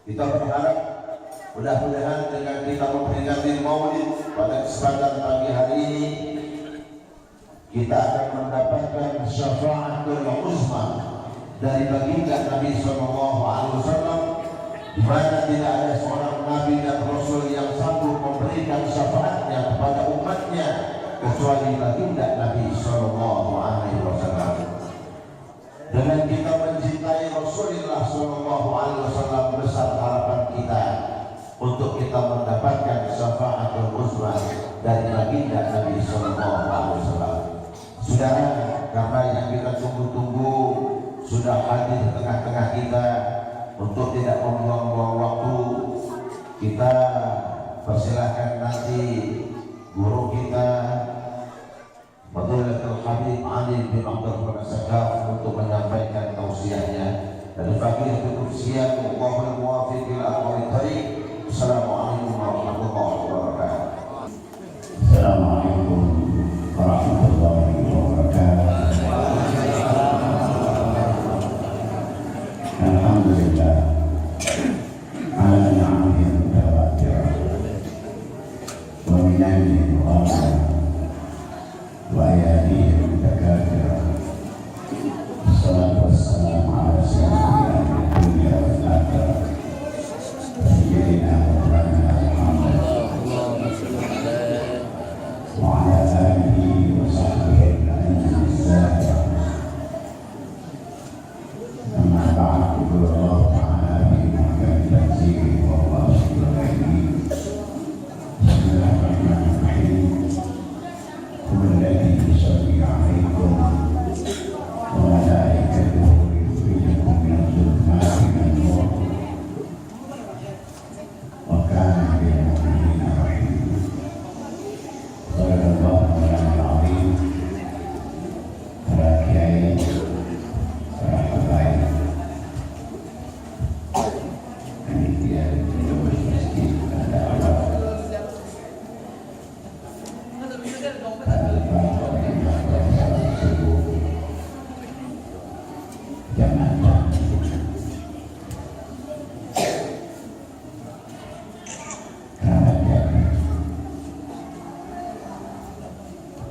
Kita berharap mudah-mudahan dengan kita memperingati Maulid pada kesempatan pagi hari ini, kita akan mendapatkan syafaatul uzma dari baginda Nabi SAW, di mana tidak ada seorang Nabi dan Rasul yang sanggup memberikan syafaatnya kepada umatnya kecuali baginda Nabi SAW. Dengan kita mencintai Rasulullah SAW, besar harapan kita untuk kita mendapatkan syafaatul uzma dari baginda Nabi SAW. Saudara, karena yang kita tunggu-tunggu sudah hadir di tengah-tengah kita, untuk tidak membuang-buang waktu, kita persilahkan nanti guru kita Fadilatul Habib Ali bin Abdul Sakaf untuk menyampaikan tausiahnya. Dan fakir tutup siap, Allahul muwafiq ila aqwamit thariq. Assalamualaikum warahmatullahi wabarakatuh. Assalamualaikum warahmatullahi wabarakatuh. Alhamdulillah ala ni'amihi mutawatir wa minanihi mu'afir wa ayatihi mutakafir. Assalatu wassalamu ala sayyidina dunya wal akhirah sayyidina Muhammad wa ala alihi wa sahbihi ajma'in. أما بعد يقول الله تعالى في محكم تنزيله وهو أصدق القائلين. بسم الله الرحمن الرحيم. هو الذي يصلي عليكم وملائكته ليخرجكم من الظلمات إلى النور وكان بالمؤمنين رحيما. صدق الله العظيم. Para kiai, para habaib, panitia pengurus masjid pada awal, para bapak yang melakukan subuh, jamaah, kerabat jamaah,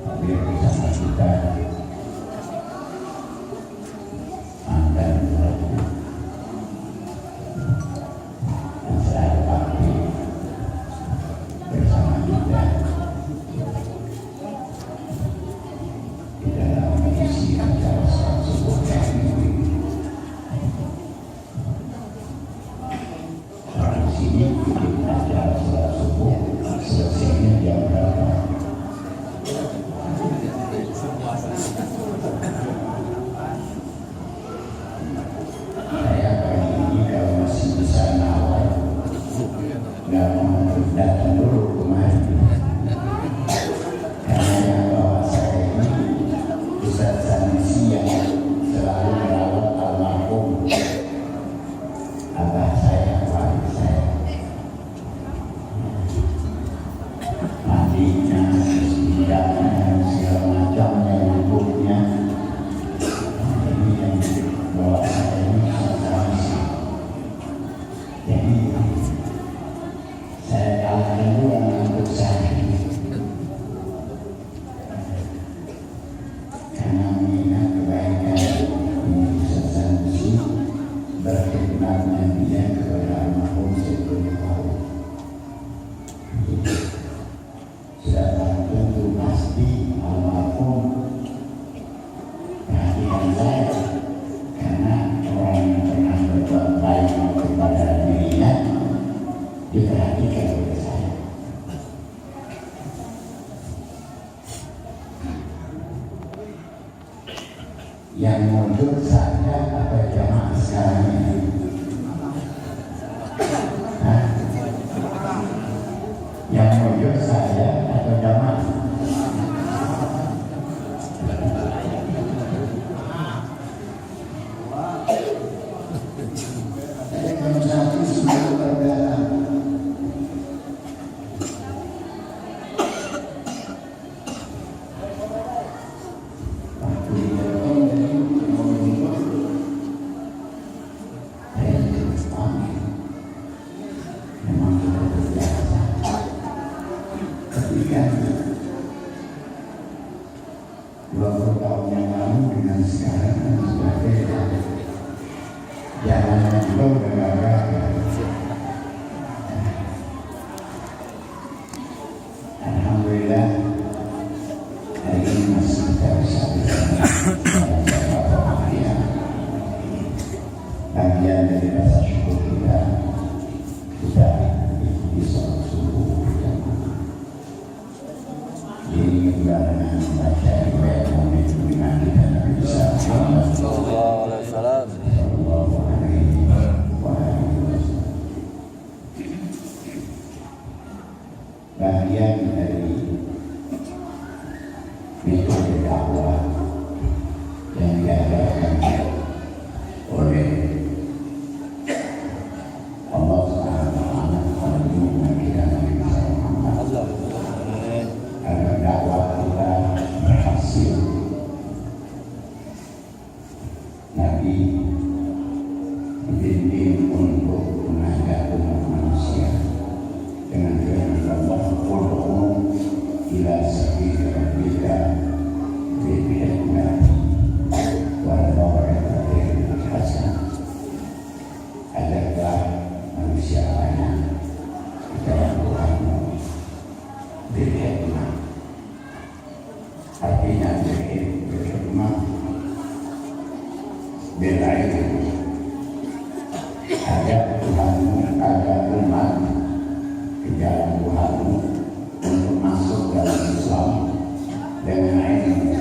hadir bersama kita. Datang dulu kemarin karena yang bawa saya ini Ustaz Sanusi yang selalu merawat almarhum abah saya, wali saya, mandinya, istilahnya, segala macamnya, hidupnya. Ini yang bawa saya ini Ustaz Sanusi. Jadi saya kalahkan dulu untuk saya karena mengingat kebaikan ini Ustaz Sanusi berkhidmatnya dia kepada almarhum sebelum tahu. Sudah tentu pasti almarhum perhatikan saya karena orang yang pernah berbuat baik kepada dirinya diperhatikan oleh saya. Yang muncul saya apa jamaah sekarang ini? Hah? Yang muncul saya atau jamaah? Saya kalau satu semua berbeda. tahun yang lalu dengan sekarang kan sudah beda. Jalan itu udah gak ada. Alhamdulillah hari ini masih kita bisa bagian dari rasa syukur kita bisa subuh ini juga dengan membaca riwayat Muhammad dengan kita Nabi Sallallahu Alaihi Wasallam. Bagian dari metode dakwah yang diadakan oleh Allah Subhanahu wa Ta'ala melalui kita Nabi Muhammad agar dakwah kita berhasil. Nabi dibimbing untuk mengajak umat manusia dengan firman Allah, "Ud'u ila sabili rabbika bil hikmati wal mau'izatil hasanah." Ajarlah manusia banyak kepada Tuhanmu bil hikmah. Artinya bil hikmah bil ilmu. Ajak Tuhanmu, ajak umat ke jalan Tuhanmu untuk masuk dalam Islam dengan ilmu.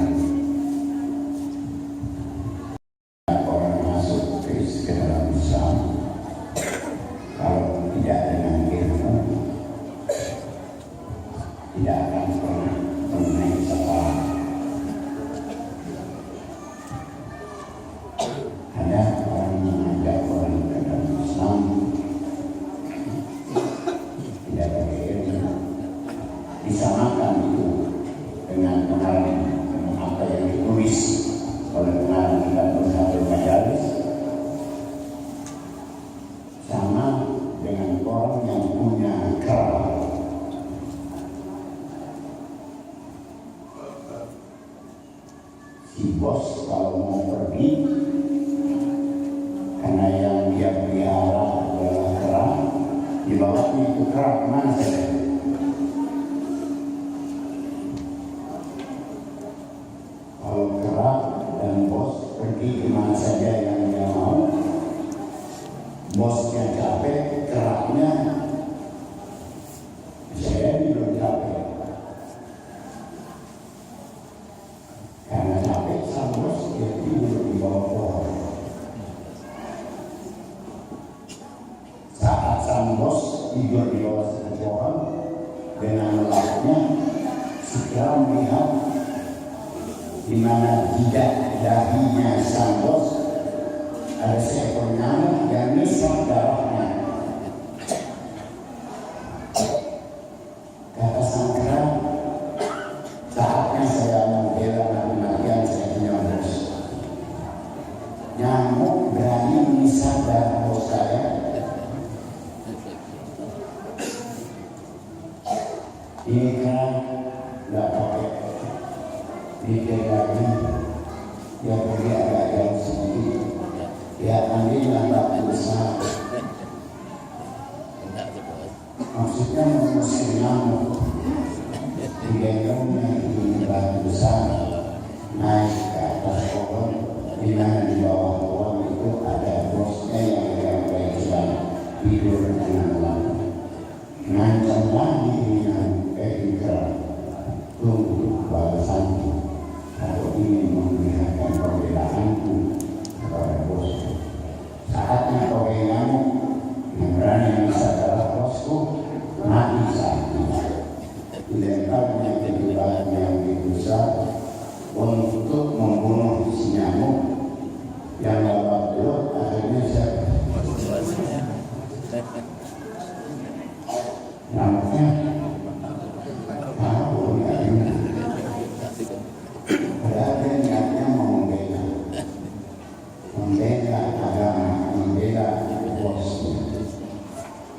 Orang masuk ke dalam Islam kalau tidak dengan ilmu tidak akan pernah mengenai sekolah. Ada orang mengajak orang ke dalam Islam tidak pakai ilmu, disamakan itu dengan kemarin dengan apa yang ditulis oleh kemarin kita bersatu majalis, sama dengan orang yang punya kerak. Si bos kalau mau pergi karena yang dia pelihara adalah kerak, dibawanya itu kerak mana saja. Kalau kerak dan bos pergi kemana saja yang dia mau, bosnya capek, keraknya saya belum capek. Karena capek sang bos dia tidur di bawah pohon. Saat sang bos tidur di bawah pohon dengan lelapnya, segera melihat di mana jejak dahinya sang bos ada seekor nyamuk yang nisap darahnya. Kata sang kera, saatnya saya membela mati-matian saya punya bos. Nyamuk berani menisap darah bos saya. Ini kan nggak pakai pikir lagi, dia pergi agak jauh sedikit. Ya, ambillah batu besar. Maksudnya mengusir nyamuk. Digendongnya di batu besar, naik ke atas pohon, di mana di bawah pohon itu ada bosnya yang baik sedang tidur dengan lama. Ngancam lagi dengan ikrar, tunggu balasanku. Kalau ingin memperlihatkan pembelaanku kepada bosku, saatnya kau nyamuk yang berani bisa darah bosku mati saat ini. Dilemparnya ke batu yang lebih besar untuk membunuh si nyamuk yang lewat belok. Akhirnya siapa? Nyamuknya tahu niatnya, berarti niatnya membela agama, membela bosnya.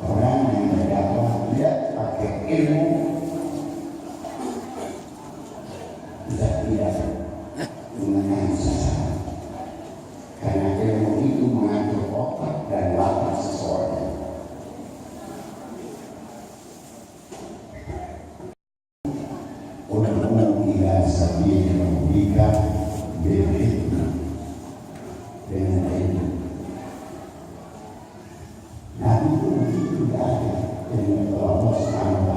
Orang yang berdakwah dia pakai ilmu mengenai sasaran. Karena ilmu itu mengatur otak dan watak seseorang. Ud'u ila sabili rabbika bil hikmah, dengan ilmu. Nabi itu begitu tidak ada dengan Allah SWT.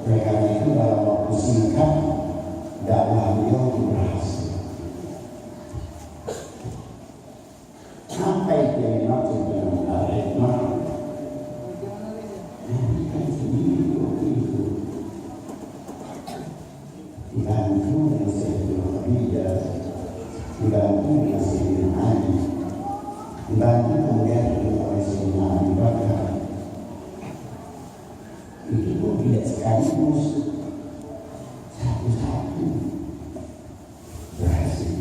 Oleh karena itu dalam waktu singkat dakwah beliau berhasil. Sampai dia dimaksud dengan al-hikmah. Nabi kan sendiri waktu itu dibantu dengan Sayyidina Khadijah, dibantu dengan Sayyidina Ali, dibantu kemudian oleh Sayyidina Abu Bakar. Itu pun tidak sekaligus, satu-satu berhasil.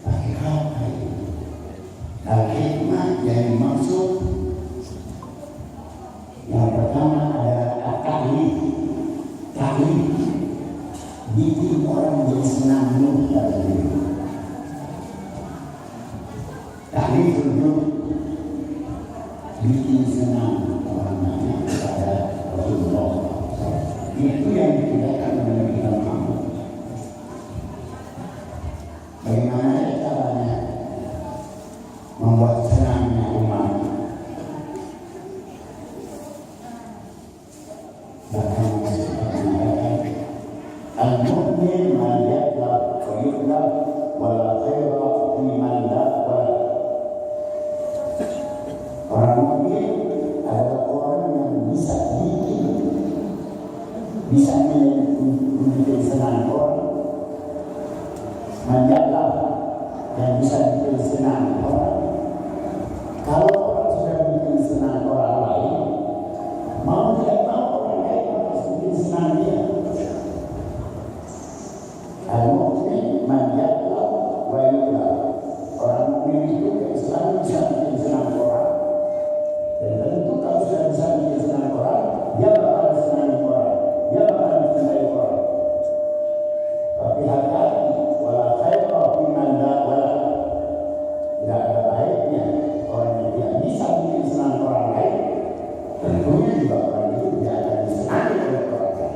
Pakai apa itu? Al-hikmah yang dimaksud yang pertama adalah taklif. Bikin orang jadi senang dulu pada diri. Taklif itu bikin senang orang lain kepada Rasulullah. Itu yang dikatakan oleh kita Muhammad. Bagaimana caranya membuat senangnya umat? Bahkan mengatakan al-mu'min man yatlab wa yutlab wa la khaira fi man la wala. Orang mukmin adalah orang yang bisa membuat senang orang. Man yatlab, yang bisa bikin senang orang. Kalau orang sudah bikin senang orang lain, mau tidak mau orang lain harus bikin senang dia. Al-mu'min man yatlab wa yutlab. Orang mukmin itu yang selalu bisa bikin senang orang. Dan tentu kalau sudah bisa bikin senang orang, dia bakal senang orang, dia bakal mencintai orang. Tapi hati-hati, wala khaira fi man la wala. Tidak ada baiknya orang yang tidak bisa bikin senang orang lain, tentunya juga orang itu tidak akan disenangi oleh orang lain.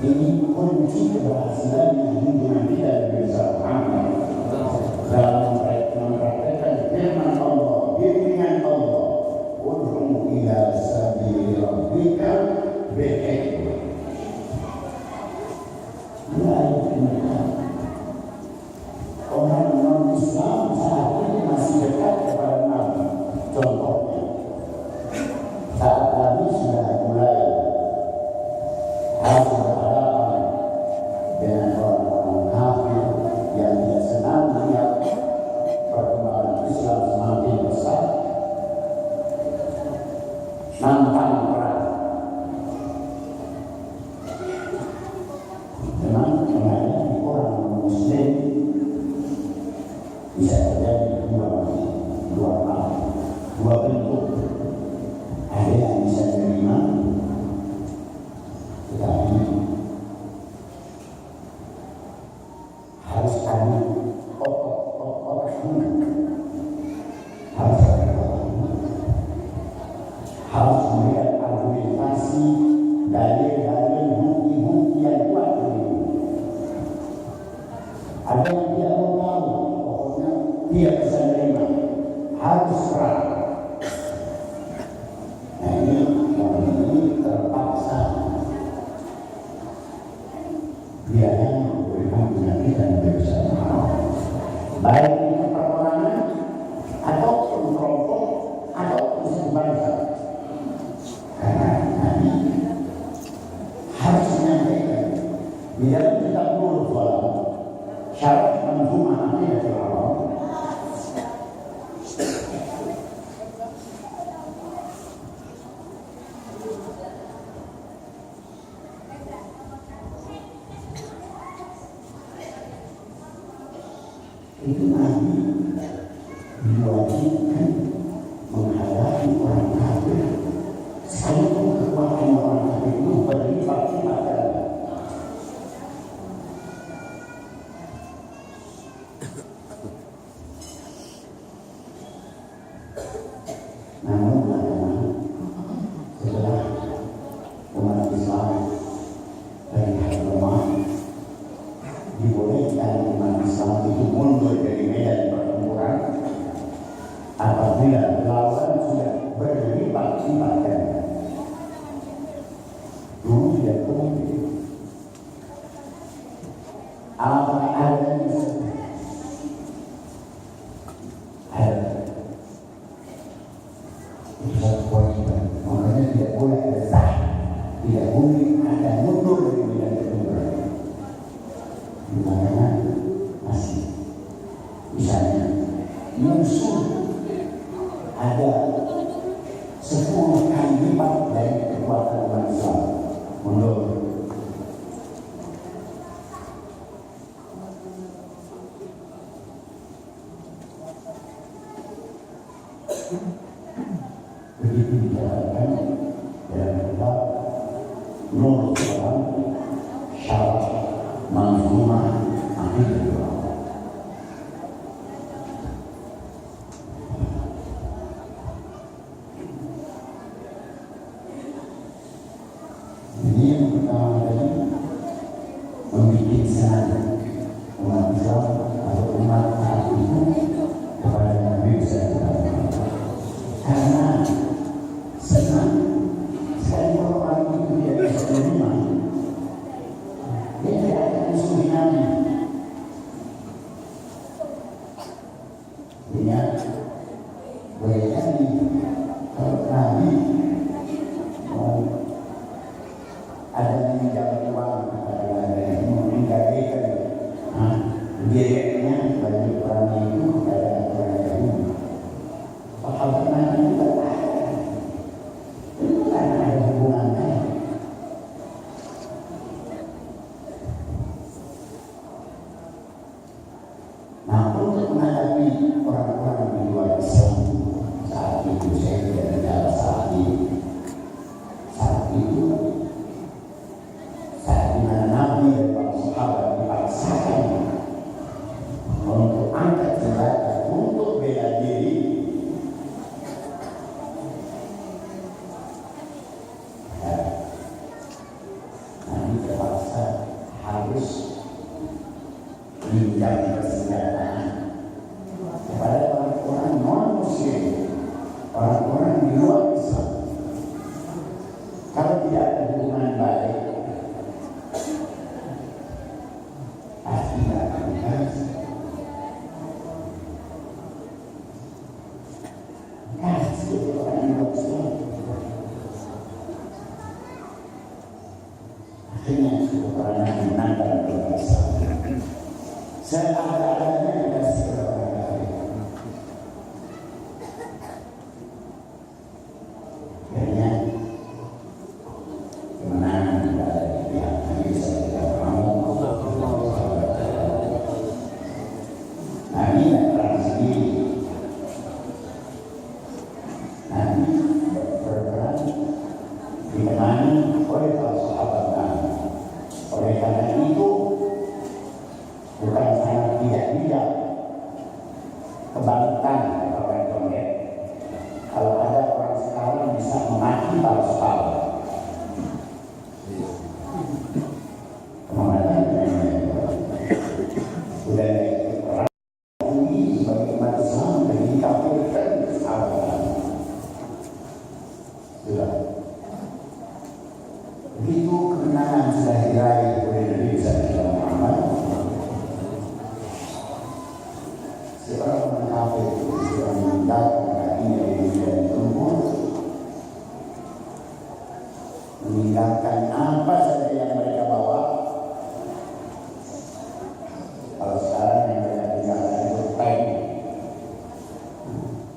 Ini kunci keberhasilan hubungan kita dengan Muhammad dalam mempraktikkan firman Allah, bimbingan Allah. Ud'u ila sabili rabbika bil hikmah. Orang non-Islam saat ini masih dekat kepada Nabi. Contohnya, saat Nabi sudah mulai harus berhadapan dengan orang-orang kafir yang tidak senang melihat perkembangan Islam semakin besar, nantang perang. Memang menghadapi orang Muslim bisa terjadi dua bentuk. Ada yang bisa menerima, tetapi harus ada otak harus melihat argumentasi, dalil-dalil, bukti-bukti yang kuat dulu. Ada yang tidak mau tahu, pokoknya tidak bisa menerima, harus perang. Nah ini terpaksa biarnya memberikan penyakit dan berusaha, baik itu peperangan atau kelompok atau bangsa. Karena Nabi harus menyampaikan di dalam kitab Nurul Falah syarat manzumah aqidatul awam. Itu Nabi diwajibkan menghadapi orang kafir sekalipun kekuatan orang kafir itu berlipat-lipat. Namun setelah umat Islam dari rumah dibolehkan umat Islam itu mundur dari medan pertempuran apabila lawan sudah berlipat-lipat ganda. Dulu tidak mungkin. Apa adanya ada itu satu kewajiban. Makanya tidak boleh ada sah, tidak boleh ada mundur dari medan pertempuran. Dimana masih misalnya musuh ada 10 kali lipat dari kekuatan umat Islam mundur. Begitu dijalankan dalam kitab Nur Salam Syarah Manzumah Aqidah. Ini yang pertama tadi membuat senang umat Islam atau umat saat itu kepada Nabi SAW. Karena senang sekali orang itu dia bisa menerima, dia tidak akan musuhi Nabi. Ingat, boleh jadi kalau Nabi mau ada meminjam uang kepada Nabi, menggadaikan biayanya bagi orang itu kepada orang Yahudi. Sahabat Nabi juga itu kan ada hubungannya. Nah, untuk menghadapi orang-orang di luar Islam saat itu, saya tidak bicara saat itu saat dimana Nabi dan para sahabat dipaksakan untuk angkat senjata untuk bela diri. Nabi terpaksa harus pinjam persenjataan kepada orang-orang non-Muslim, orang-orang di luar Islam. Kalau tidak ada hubungan baik, pasti tidak akan dikasih. Kasih orang di luar Islam. Akhirnya orang yang menantang keluar Islam. Seada-adanya dikasih kepada orang kafir. Akhirnya kemenangan berada di pihak Nabi SAW. Nabi tidak perang sendiri. Nabi berperang ditemani oleh para sahabat Nabi. Oleh karena itu bukan sangat tidak bijak kebangkitan orang condet. Kalau ada orang sekarang bisa memaki para sahabat. Kemana sudah orang ini sebagai umat Islam dan dikafirkan sahabat. Sudah. Begitu kemenangan sudah diraih oleh Nabi SAW Muhammad, seorang orang kafir itu sudah meninggalkan kakinya di medan tempur, meninggalkan apa saja yang mereka bawa. Kalau sekarang yang mereka tinggalkan itu tank,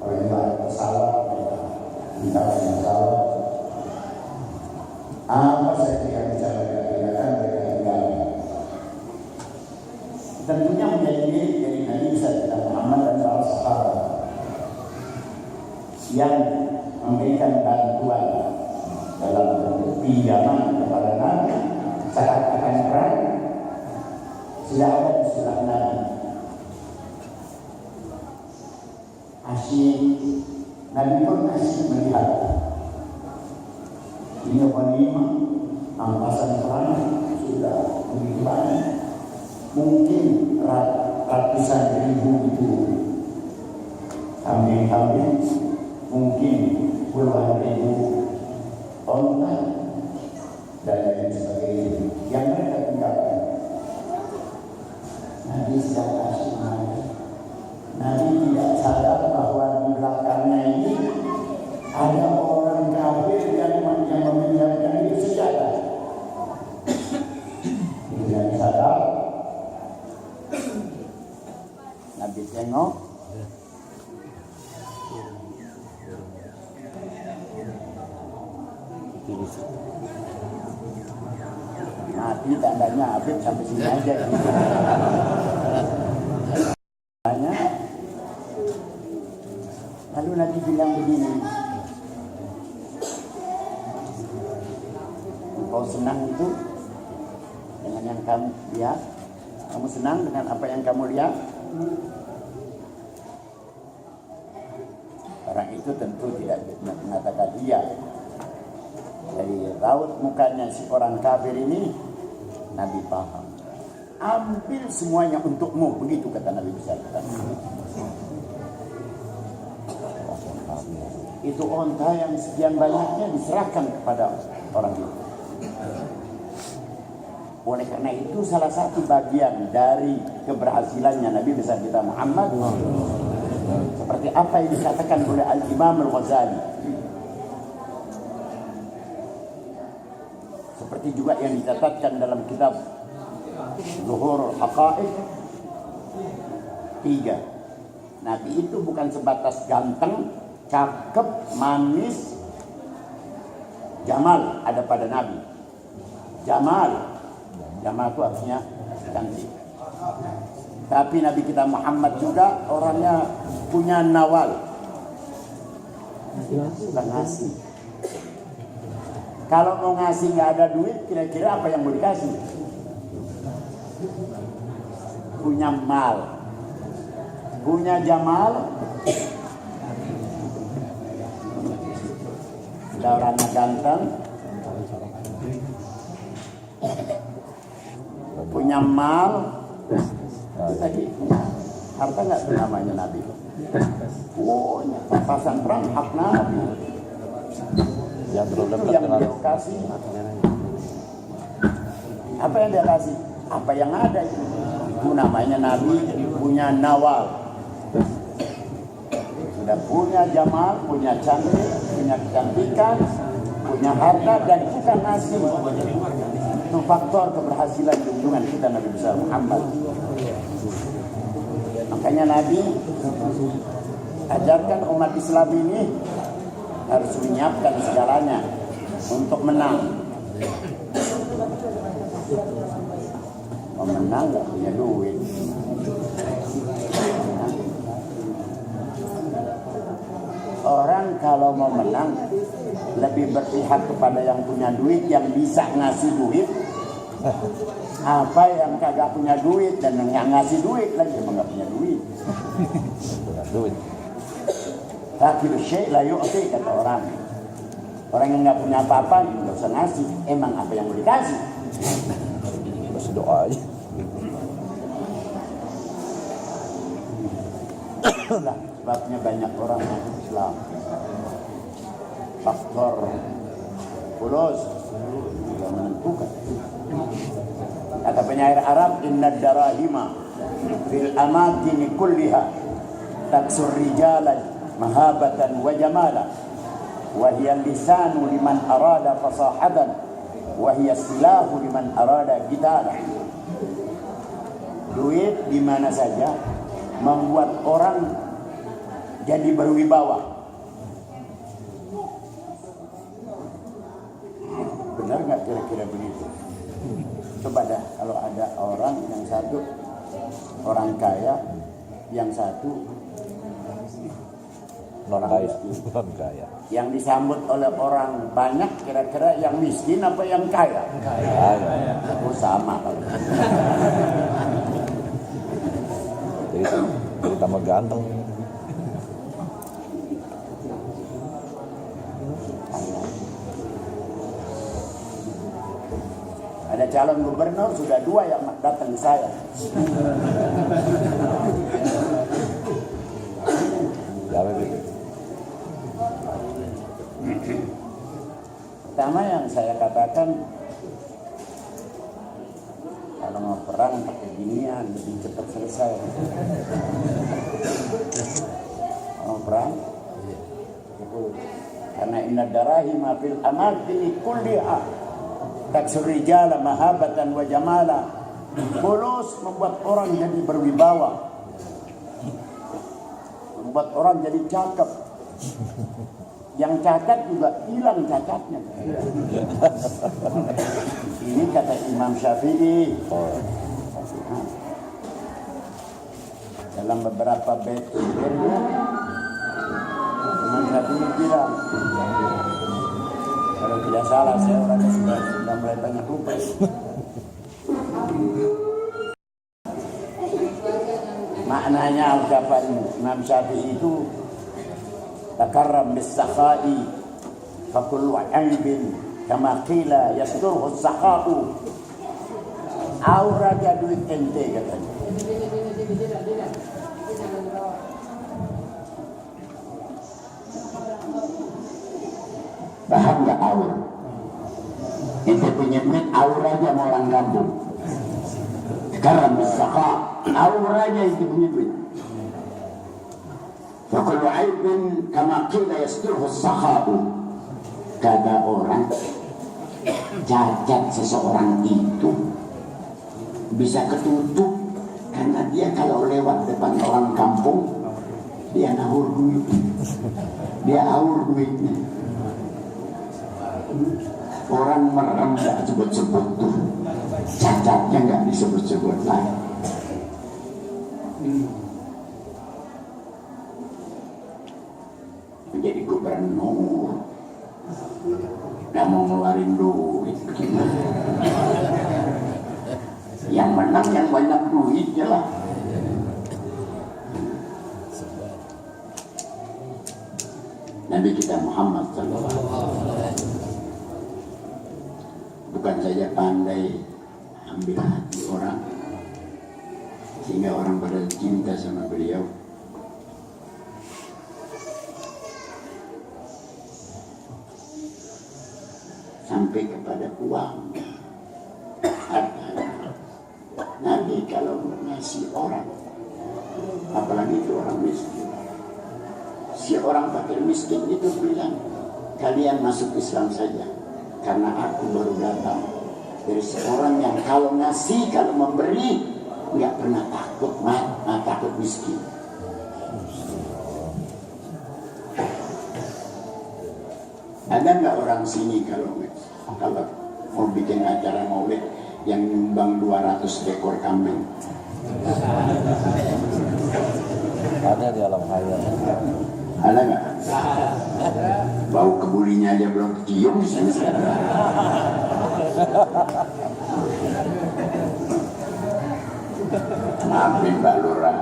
kalau yang ada pesawat mereka tinggalkan pesawat. Apa saja yang bisa mereka tinggalkan, mereka tinggalkan. Tentunya menjadi milik dari Nabi SAW Muhammad dan para sahabat yang memberikan bantuan dalam bentuk pinjaman kepada Nabi saat akan perang. Sudah ada di sebelah Nabi asyik. Nabi pun asyik melihat ini ghanimah, ampasan perang sudah begitu banyak, mungkin ratusan ribu itu kambing-kambing, mungkin puluhan ribu onta dan lain sebagainya yang mereka tinggalkan. Nabi sedang asyik melihat. Nabi tidak sadar bahwa di belakangnya ini ada orang kafir yang memindahkan itu senjata. Tidak sadar. Nabi tengok. Nabi tandanya Habib sampai sini aja. Lalu Nabi bilang begini, engkau senang itu dengan yang kamu lihat? Kamu senang dengan apa yang kamu lihat? Orang itu tentu tidak mengatakan iya. Dari raut mukanya si orang kafir ini, Nabi paham. Ambil semuanya untukmu, begitu kata Nabi besar. Itu onta yang sekian banyaknya diserahkan kepada orang itu. Oleh karena itu salah satu bagian dari keberhasilannya Nabi besar kita Muhammad, seperti apa yang dikatakan oleh Al-Imam Al-Ghazali, seperti juga yang dicatatkan dalam kitab Zuhurul Haqaiq 3. Nabi itu bukan sebatas ganteng, cakep, manis, jamal ada pada Nabi. Jamal itu artinya cantik. Tapi Nabi kita Muhammad juga orangnya punya nawal, suka ngasih. Kalau mau ngasih nggak ada duit, kira-kira apa yang mau dikasih? Punya mal, punya jamal, sudah orangnya ganteng, punya mal, itu tadi harta nggak tuh namanya Nabi? Punya papasan perang hak Nabi. Yang dia kasih. Apa yang dia kasih? Apa yang ada itu namanya Nabi punya nawal. Sudah punya jamal, punya cantik, punya kecantikan, punya harta, dan kita ngasih. Itu faktor keberhasilan junjungan kita Nabi besar Muhammad. Makanya Nabi ajarkan umat Islam ini harus menyiapkan segalanya untuk menang. Menang nggak punya duit. Orang kalau mau menang lebih berpihak kepada yang punya duit, yang bisa ngasih duit. Apa yang kagak punya duit dan yang ngasih duit lagi emang nggak punya duit. Tapi syekh la yu'ti kata orang. Orang yang nggak punya apa-apa nggak usah ngasih. Emang apa yang mau dikasih? Masih doa aja. Itulah sebabnya banyak orang masuk Islam. Faktor fulus juga menentukan. Kata penyair Arab, inna darahima fil amakini kulliha taksur rijalan mahabatan wa jamala wa hiya lisanu liman arada fasahatan wa hiya silahu liman arada qitala. Duit di mana saja membuat orang jadi berwibawa. Benar nggak kira-kira begitu? Coba dah kalau ada orang yang satu orang kaya, yang satu non kaya. Yang disambut oleh orang banyak, kira-kira yang miskin apa yang kaya? Kaya. Oh, sama kalau. Jadi tambah ganteng. calon gubernur sudah 2 yang datang ke saya. Pertama yang saya katakan, kalau mau perang pakai ginian lebih cepat selesai. Mau perang? Karena inna darahima fil amakini kulliha taksur rijala mahabatan wa jamala. Bolos membuat orang jadi berwibawa, membuat orang jadi cakep. Yang cacat juga hilang cacatnya. Ini kata Imam Syafi'i dalam beberapa bait syairnya. Imam Syafi'i bilang, kalau tidak salah saya orangnya sudah mulai banyak lupa. Maknanya ucapan Imam Syafi'i itu takarram bis-sakha'i fa kullu 'aibin kama qila yasturhu as-sakha'u. Aura dia duit ente katanya. Paham nggak aur? Ente punya duit aur aja mau orang kampung. Takarram bis-sakha', aur aja itu punya duit. Fakulu aibin kama qila yasturhu as-sakha'u. Kata orang, cacat seseorang itu bisa ketutup karena dia kalau lewat depan orang kampung dia nahur duit, dia aur duitnya. Orang merem nggak sebut-sebut tuh, cacatnya nggak disebut-sebut lagi. Menjadi gubernur nggak mau ngeluarin duit gimana? Yang menang yang banyak duitnya lah. Nabi kita Muhammad SAW bukan saja pandai ambil hati orang sehingga orang pada cinta sama beliau, sampai kepada uang, harta. Nabi kalau ngasih orang, apalagi itu orang miskin, si orang fakir miskin itu bilang, kalian masuk Islam saja karena aku baru datang dari seorang yang kalau ngasih, kalau memberi nggak pernah takut, takut miskin. Ada nggak orang sini kalau mau bikin acara maulid yang nyumbang 200 ekor kambing? Ada di alam khayal. Ada nggak? Bau kebulinya aja belum cium di sini sekarang. Maafin Mbak Lura.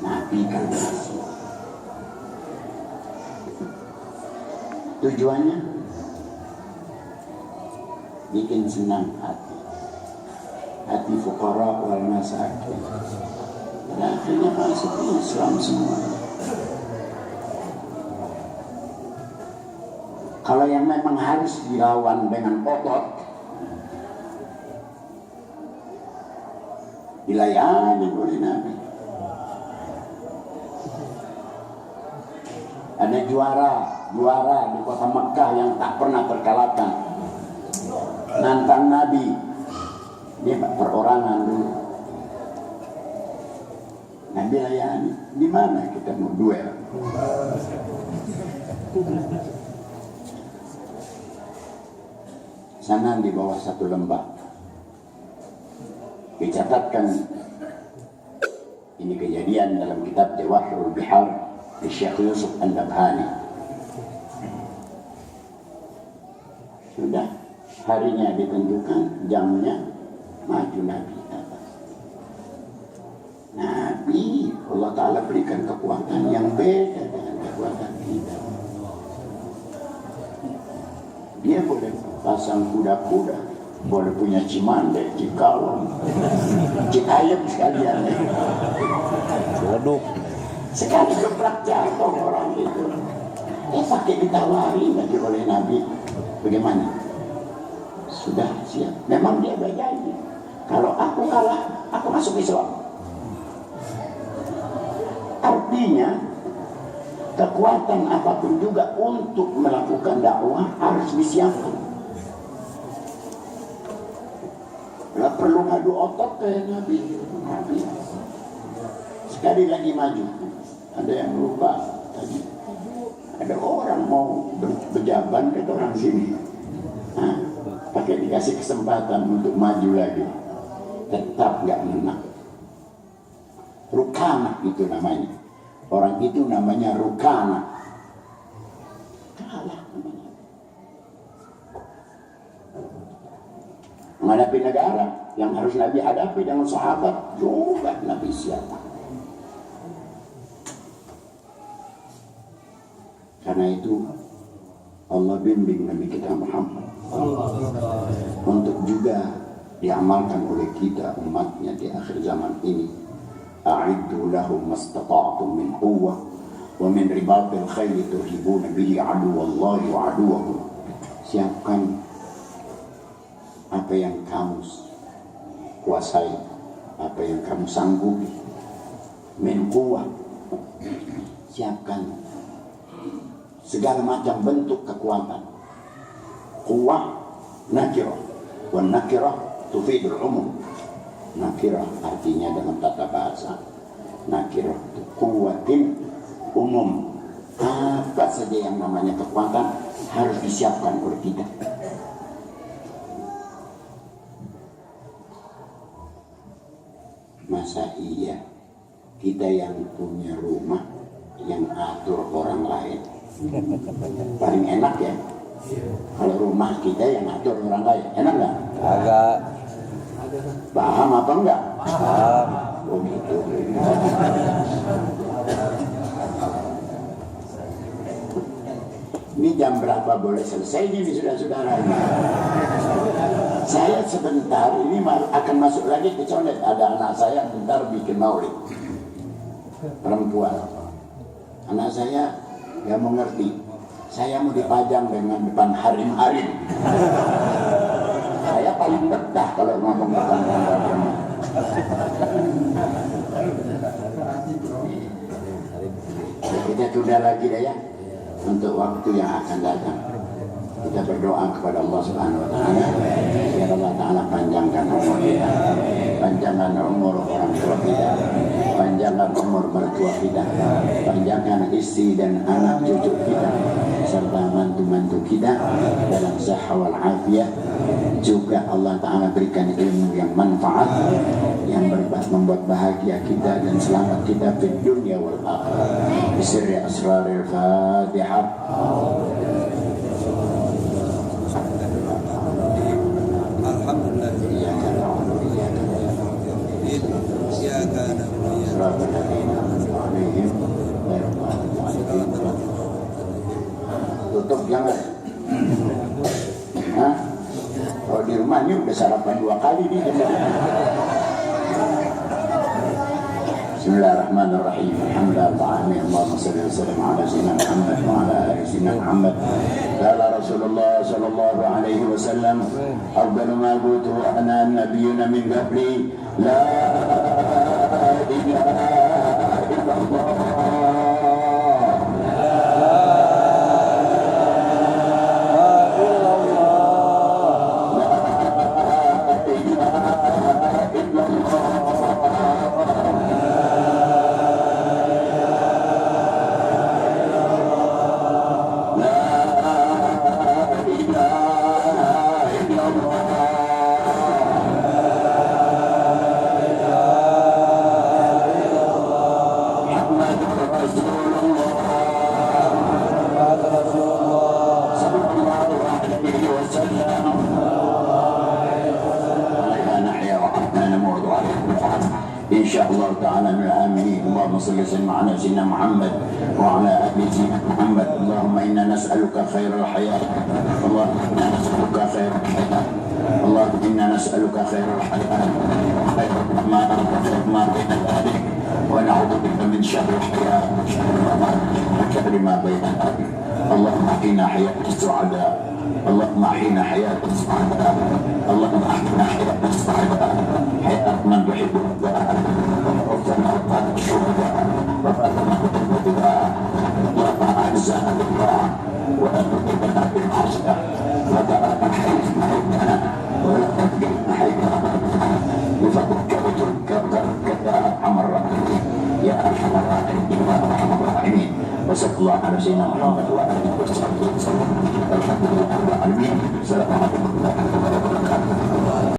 Nabi kan ngasih. Tujuannya bikin senang hati fuqara wal masakin. Dan akhirnya masuk Islam semua. Kalau yang memang harus dilawan dengan otot, dilayani oleh Nabi. Ada juara di kota Mekah yang tak pernah terkalahkan, nantang Nabi. Dia perorangan dulu. Nabi layani. Di mana kita mau duel? Sana di bawah satu lembah dicatatkan, ini kejadian dalam kitab Jawahirul Bihar di Syekh Yusuf An-Nabhani. Sudah harinya ditentukan, jamnya, maju Nabi atas. Nabi Allah Ta'ala berikan kekuatan yang beda dengan kekuatan kita. Dia boleh pasang kuda-kuda, boleh punya Cimande, Cikalong, Cikayem sekalian. Leduk. Sekali gebrak jatuh orang itu. Pakai ditawari lagi oleh Nabi. Bagaimana? Sudah siap. Memang dia berjanji. Kalau aku kalah, aku masuk Islam. Artinya, kekuatan apapun juga untuk melakukan dakwah harus disiapkan. Nggak perlu ngadu otot kayak Nabi. Sekali lagi maju. Ada yang lupa tadi. Ada orang mau berjaban ke orang sini. Nah, pakai dikasih kesempatan untuk maju lagi. Tetap nggak menang. Rukana itu namanya. Orang itu namanya Rukana. Kalah namanya. Menghadapi negara yang harus Nabi hadapi dengan sahabat juga Nabi siapa. Karena itu Allah bimbing Nabi kita Muhammad untuk juga diamalkan oleh kita umatnya di akhir zaman ini. A'iddu lahum mastata'tum min quwwah wa min ribatil khayli turhibuna bihi aduwallahi wa aduwahum. Siapkan apa yang kamu kuasai, apa yang kamu sanggupi. Min quwwah, siapkan segala macam bentuk kekuatan. Quwwah nakirah, wa nakirah tufidul umum. Nakirah artinya dalam tata bahasa, nakirah itu kuwatin umum. Apa saja yang namanya kekuatan harus disiapkan oleh kita. Masa iya kita yang punya rumah yang atur orang lain? Paling enak ya kalau rumah kita yang atur orang lain. Enak nggak? Agak. Paham apa enggak? Paham. Oh gitu. Ini jam berapa boleh selesai ini saudara-saudara? Saya sebentar ini akan masuk lagi ke condet. Ada anak saya bentar bikin maulid perempuan. Anak saya nggak mengerti. Saya mau dipajang dengan depan harim-harim. Saya paling betah kalau ngomong depan harim-harim. Kita tunda lagi dah ya untuk waktu yang akan datang. Kita berdoa kepada Allah Subhanahu wa taala agar Allah taala panjangkan umur kita, panjangkan umur orang tua kita, panjangkan umur mertua kita, panjangkan istri dan anak cucu kita serta mantu-mantu kita dalam sehat wal afiat. Juga Allah taala berikan ilmu yang manfaat yang membuat bahagia kita dan selamat kita di dunia wal akhirah. Bisirri asraril Fatihah. Alhamdulillah. Tutup jangan. Hah? Kalau di rumah ini udah sarapan 2 kali nih. Bismillahirrahmanirrahim. Alhamdulillah. Allahumma shalli wa sallim ala sayyidina Muhammad wa ala ali sayyidina Muhammad. Qala Rasulullah sallallahu alaihi wasallam, "Afdalu ma qultu ana nabiyyuna min qabli, la ilaha illallah." إن شاء الله تعالى من الآمنين. اللهم صل وسلم على سيدنا محمد وعلى آل سيدنا محمد. اللهم إنا نسألك خير الحياة. اللهم إنا نسألك خير الحياة. اللهم إنا نسألك خير الحياة خير ما بين ذلك، ونعوذ بك من شر الحياة وشر ما بين ذلك. اللهم أحينا حياة السعداء. اللهم أحينا حياة السعداء. اللهم أحينا حياة السعداء، حياة من تحبك ووفقنا وقال الشهداء وفاتنا بالهدى. اللهم أعزنا بالطاعة ولا تضربنا بالمعصية، وتركنا حيث نهيتنا ولا تهدينا حيث أمرتنا، بفضلك وجودك وكرمك يا أرحم الراحمين يا أرحم الراحمين يا أرحم الراحمين. وصلى الله على سيدنا محمد وآله وصحبه وسلم. الحمد لله رب العالمين. السلام عليكم.